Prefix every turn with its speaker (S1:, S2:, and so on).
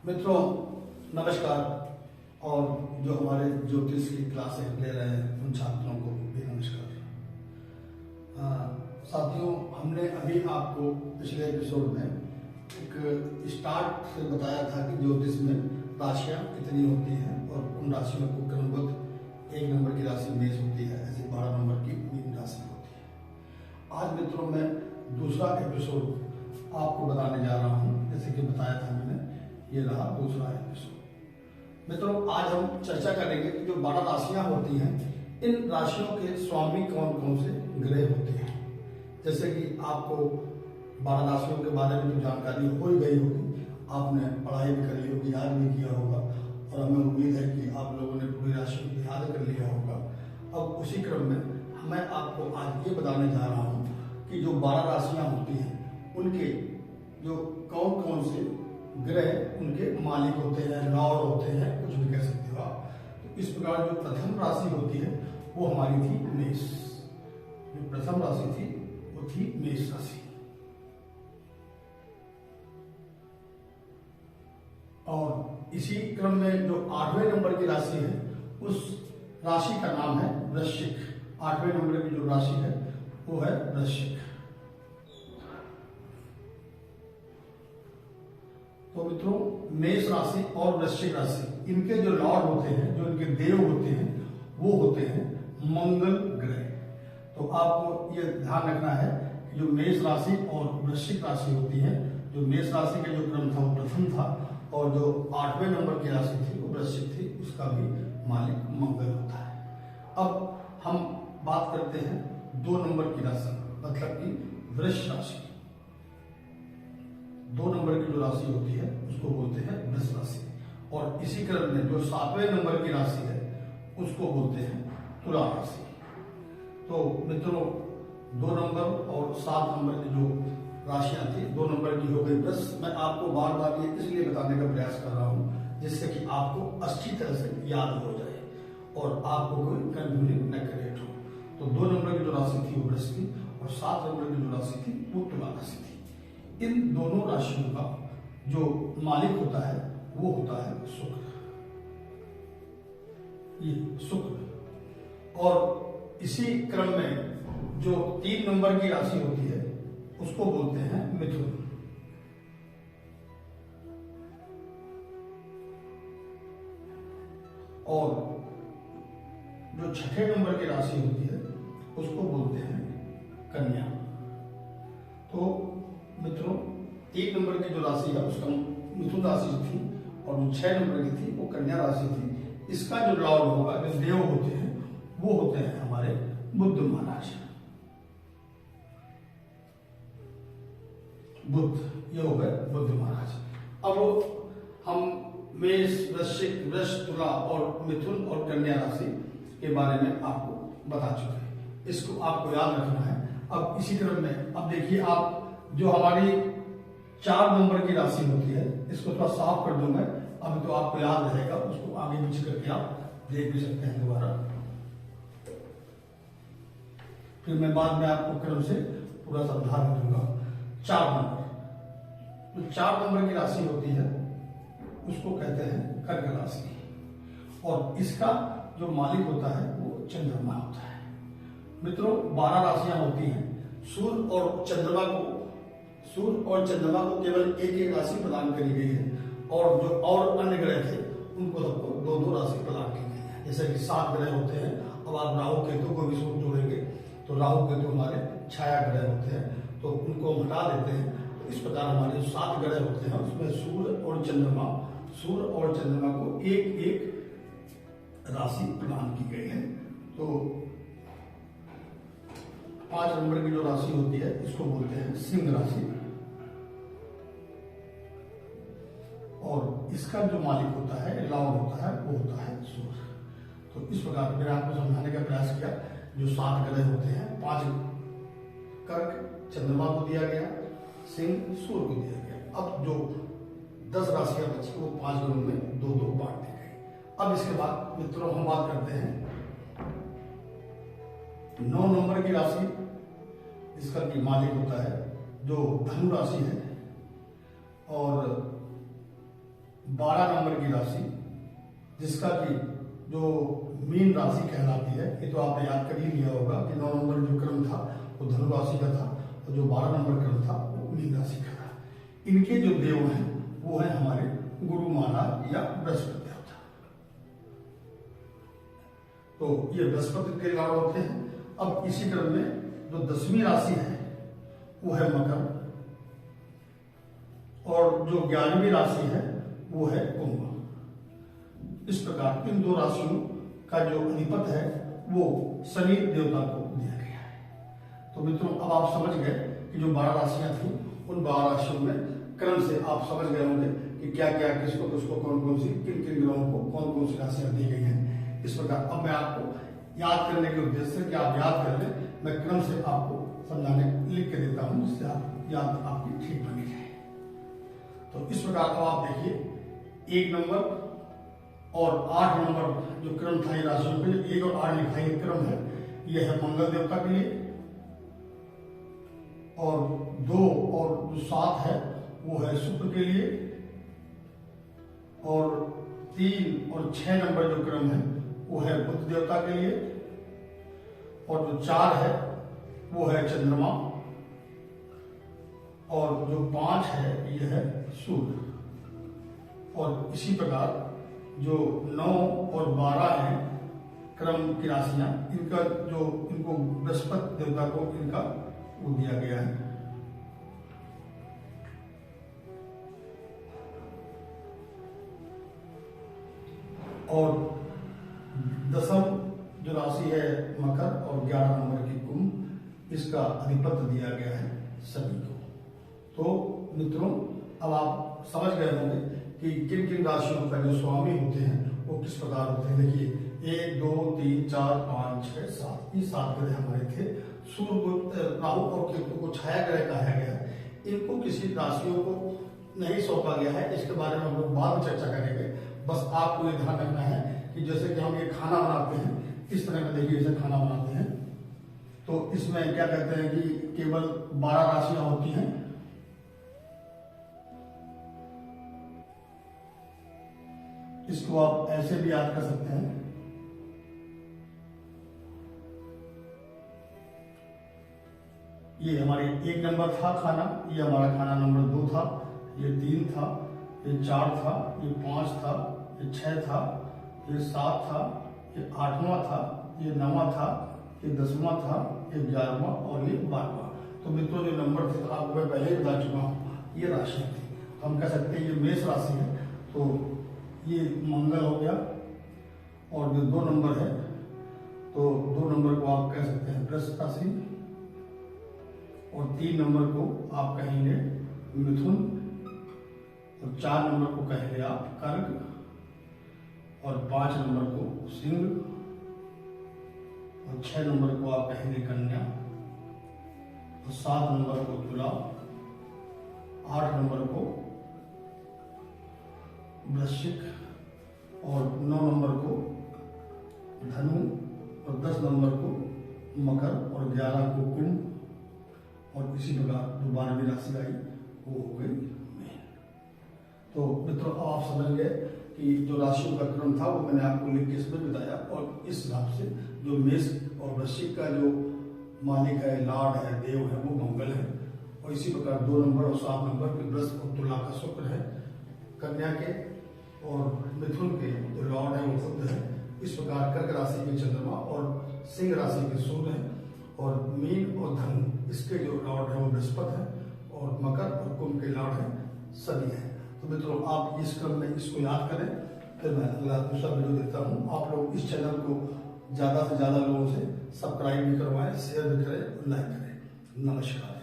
S1: मित्रों नमस्कार। और जो हमारे ज्योतिष की क्लासें ले रहे हैं उन छात्रों को भी नमस्कार। साथियों, हमने अभी आपको पिछले एपिसोड में एक स्टार्ट से बताया था कि ज्योतिष में राशियां कितनी होती हैं और उन राशियों को क्रमबद्ध 1 नंबर की राशि मेष होती है, ऐसे 12 नंबर की मीन राशि होती है। आज मित्रों मैं दूसरा एपिसोड आपको बताने जा रहा हूँ। जैसे कि बताया था मैंने, ये रहा दूसरा एपिसोड। मित्रों आज हम चर्चा करेंगे कि जो 12 राशियां होती हैं, इन राशियों के स्वामी कौन कौन से ग्रह होते हैं। जैसे कि आपको 12 राशियों के बारे में तो जानकारी हो ही गई होगी, आपने पढ़ाई भी करी होगी, याद भी किया होगा, और हमें उम्मीद है कि आप लोगों ने पूरी राशियों को याद कर लिया होगा। अब उसी क्रम में मैं आपको आज ये बताने जा रहा हूँ कि जो 12 राशियां होती हैं उनके जो कौन कौन से ग्रह उनके मालिक होते हैं, लॉर्ड होते हैं, कुछ भी कह सकते हो आप। तो इस प्रकार जो प्रथम राशि होती है वो हमारी थी मेष। जो प्रथम राशि थी वो थी मेष राशि। और इसी क्रम में जो 8वें नंबर की राशि है उस राशि का नाम है वृश्चिक। 8वें नंबर की जो राशि है वो है वृश्चिक। तो मित्रों मेष राशि और वृश्चिक राशि, इनके जो लॉर्ड होते हैं, जो इनके देव होते हैं, वो होते हैं मंगल ग्रह। तो आपको ये ध्यान रखना है कि जो मेष राशि और वृश्चिक राशि होती है, जो मेष राशि का जो क्रम था वो प्रथम था, और जो 8वें नंबर की राशि थी वो वृश्चिक थी, उसका भी मालिक मंगल होता है। अब हम बात करते हैं 2 नंबर की राशि, मतलब कि वृष राशि। 2 नंबर की जो राशि होती है उसको बोलते हैं वृष राशि। और इसी क्रम में जो 7वें नंबर की राशि है उसको बोलते हैं तुला राशि। तो मित्रों 2 नंबर और 7 नंबर की जो राशियां थी, 2 नंबर की हो गई वृष। मैं आपको बार बार ये इसलिए बताने का प्रयास कर रहा हूं जिससे कि आपको अच्छी तरह से याद हो जाए और आपको कोई कंफ्यूजन न क्रिएट हो। तो 2 नंबर की जो राशि थी वो वृष थी, और 7 नंबर की जो राशि थी वो तुला राशि थी। इन दोनों राशियों का जो मालिक होता है वो होता है शुक्र। ये शुक्र। और इसी क्रम में जो 3 नंबर की राशि होती है उसको बोलते हैं मिथुन। और जो 6ठे नंबर की राशि होती है उसको बोलते हैं कन्या। तो मित्रों 1 नंबर की जो राशि है उसका मिथुन राशि थी, और जो 6 नंबर की थी वो कन्या राशि थी। इसका जो लॉर्ड होगा, जो देव होते हैं, वो होते हैं हमारे बुध महाराज। बुध, ये हो गए बुध महाराज। अब हम मेष, वृश्चिक, वृष, तुला और मिथुन और कन्या राशि के बारे में आपको बता चुके हैं। इसको आपको याद रखना है। अब इसी क्रम में अब देखिए, आप जो हमारी 4 नंबर की राशि होती है, इसको थोड़ा साफ कर दूं मैं, अभी तो आपको याद रहेगा, उसको आगे पीछे करके आप देख भी सकते हैं दोबारा, फिर मैं बाद में आपको क्रम से पूरा समझा भी दूंगा। 4 नंबर, जो 4 नंबर की राशि होती है उसको कहते हैं कर्क राशि, और इसका जो मालिक होता है वो चंद्रमा होता है। मित्रों 12 राशियां होती हैं। सूर्य और चंद्रमा को केवल एक राशि प्रदान करी गई है, और जो और अन्य ग्रह थे उनको सबको 2-2 राशि प्रदान की गई है। जैसे कि 7 ग्रह होते हैं। अब आप राहु केतु को भी जोड़ेंगे तो राहु केतु हमारे छाया ग्रह होते हैं, तो उनको हम हटा देते हैं। तो इस प्रकार हमारे 7 ग्रह होते हैं, उसमें सूर्य और चंद्रमा को एक राशि प्रदान की गई है। तो 5 नंबर की जो राशि होती है इसको बोलते हैं सिंह राशि, और इसका जो मालिक होता है, लॉर्ड होता है, वो होता है सूर्य। तो इस प्रकार मैंने आपको समझाने का प्रयास किया। जो 7 ग्रह होते हैं, 5 कर्क चंद्रमा को दिया गया, सिंह सूर्य को दिया गया। अब जो 10 राशियां बची वो 5 ग्रहों में 2-2 बांट दी गई। अब इसके बाद मित्रों हम बात करते हैं 9 नंबर की राशि। इसका भी मालिक होता है जो धनु राशि है, और 12 नंबर की राशि, जिसका कि जो मीन राशि कहलाती है, ये तो आपने याद कर ही लिया होगा कि 9 नंबर जो क्रम था वो धनु राशि का था और जो 12 नंबर क्रम था वो मीन राशि का था। इनके जो देव हैं वो है हमारे गुरु महाराज या बृहस्पति देवता। तो ये बृहस्पति के कारण होते हैं। अब इसी क्रम में जो 10वीं राशि है वो है मकर, और जो 11वीं राशि है वो है कुंभ। इस प्रकार इन दो राशियों का जो अधिपति है वो शनि देवता को दिया गया है। तो मित्रों, अब आप समझ गए कि जो 12 राशियां थी उन 12 राशियों में क्रम से आप समझ गए होंगे कि क्या क्या, किसको किसको, कौन कौन सी, किन किन ग्रहों को कौन कौन सी राशियां दी गई हैं। इस प्रकार अब मैं आपको याद करने के उद्देश्य से कि आप याद कर लें, मैं क्रम से आपको समझाने लिख के देता हूं, जिससे आप याद आपकी ठीक बनी जाए। तो इस प्रकार अब आप देखिए 1 नंबर और 8 नंबर जो क्रम था ये राशियों के, 1 और 8 लिखा ये क्रम है, यह है मंगल देवता के लिए, और 2 और जो 7 है वो है शुक्र के लिए, और 3 और 6 नंबर जो क्रम है वो है बुध देवता के लिए, और जो 4 है वो है चंद्रमा, और जो 5 है ये है सूर्य। और इसी प्रकार जो 9 और 12 हैं क्रम की राशियां, इनका जो इनको बृहस्पति देवता को इनका वो दिया गया है। और 10वीं जो राशि है मकर और 11 नंबर की कुंभ, इसका अधिपति दिया गया है शनि को। तो मित्रों, अब आप समझ गए होंगे कि किन किन राशियों का जो स्वामी होते हैं वो किस प्रकार होते हैं। देखिए 1 2 3 4 5 6 7 ये 7 ग्रह हमारे थे। सूर्य, राहु और केतु को छाया ग्रह कहा गया है। इनको किसी राशियों को नहीं सौंपा गया है, इसके बारे में हम लोग बाद में चर्चा करेंगे। बस आपको ये ध्यान रखना है कि जैसे कि हम ये खाना बनाते हैं, इस तरह का देखिए जैसे खाना बनाते हैं, तो इसमें क्या कहते हैं कि केवल 12 राशियां होती हैं। इसको आप ऐसे भी याद कर सकते हैं। ये हमारे 1 नंबर था खाना, ये हमारा खाना नंबर 2 था, ये 3 था, ये 4 था, ये 5 था, ये 6 था, ये 7 था, ये 8वां था, ये 9वां था, ये 10वां था, ये 11वां और ये 12वां। तो मित्रों, जो नंबर थे आपको मैं पहले ही बता चुका हूँ, ये राशि थी। हम कह सकते हैं ये मेष राशि है। तो ये मंगल हो गया, और जो 2 नंबर है, तो 2 नंबर को आप कह सकते हैं वृश्चिक राशि, और 3 नंबर को आप कहेंगे मिथुन, और 4 नंबर को कहेंगे आप कर्क, और 5 नंबर को सिंह, और 6 नंबर को आप कहेंगे कन्या, और 7 नंबर को तुला, 8 नंबर को वृश्चिक, और 9 नंबर को धनु, और 10 नंबर को मकर, और 11 को कुंभ, और इसी प्रकार जो 12वीं राशि आई वो हो गई मीन। तो मित्रों, आप समझ गए कि जो राशियों का क्रम था वो मैंने आपको लिख के इसमें बताया, और इस हिसाब से जो मेष और वृश्चिक का जो मालिक है, लॉर्ड है, देव है, वो मंगल है, और इसी प्रकार 2 नंबर और 7 नंबर के वृश्चिक और तुला का शुक्र है, कन्या के और मिथुन के जो लॉर्ड है वो बुध है। इस प्रकार कर्क राशि के चंद्रमा और सिंह राशि के सूर्य है, और मीन और धनु इसके जो लॉर्ड है वो बृहस्पति है, और मकर और कुंभ के लॉर्ड है शनि है। तो मित्रों, आप इस क्रम में इसको याद करें, फिर मैं अगला दूसरा वीडियो देता हूँ। आप लोग इस चैनल को ज़्यादा से ज़्यादा लोगों से सब्सक्राइब भी करवाएं, शेयर भी करें, लाइक करें। नमस्कार।